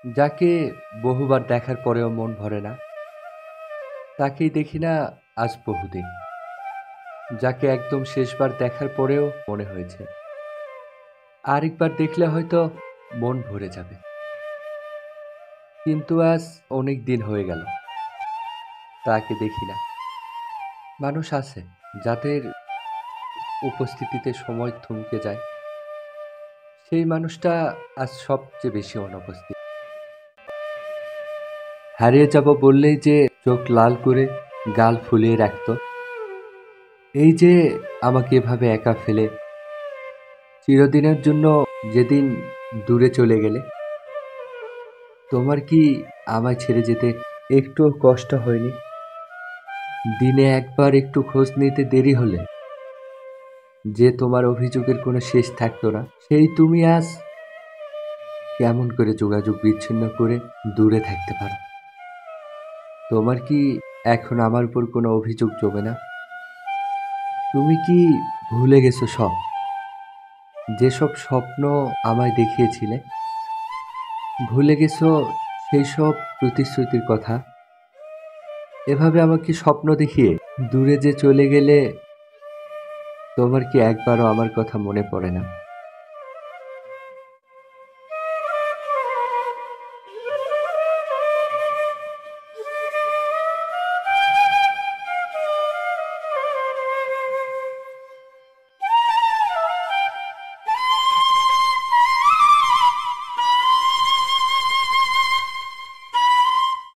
যাকে বহুবার দেখার পরেও মন ভরে না, তাকেই দেখি না আজ বহুদিন। যাকে একদম শেষবার দেখার পরেও মনে হয়েছে আরেকবার দেখলে হয়তো মন ভরে যাবে, কিন্তু আজ অনেক দিন হয়ে গেল তাকে দেখি না। মানুষ আছে যাদের উপস্থিতিতে সময় থমকে যায়, সেই মানুষটা আজ সবচেয়ে বেশি অনুপস্থিত। হারিয়ে যাব বললেই যে চোখ লাল করে গাল ফুলিয়ে রাখতো, এই যে আমাকে এভাবে একা ফেলে চিরদিনের জন্য যেদিন দূরে চলে গেলে, তোমার কি আমায় ছেড়ে যেতে একটুও কষ্ট হয়নি? দিনে একবার একটু খোঁজ নিতে দেরি হলে যে তোমার অভিযোগের কোনো শেষ থাকতো না, সেই তুমি আজ কেমন করে যোগাযোগ বিচ্ছিন্ন করে দূরে থাকতে পারো? তোমার কি এখন আমার উপর কোনো অভিযোগ জমে না? তুমি কি ভুলে গেছো সব, যেসব স্বপ্ন আমায় দেখিয়েছিলে? ভুলে গেছো সেই সব প্রতিশ্রুতির কথা? এভাবে আমাকে স্বপ্ন দেখিয়ে দূরে যে চলে গেলে, তোমার কি একবারও আমার কথা মনে পড়ে না?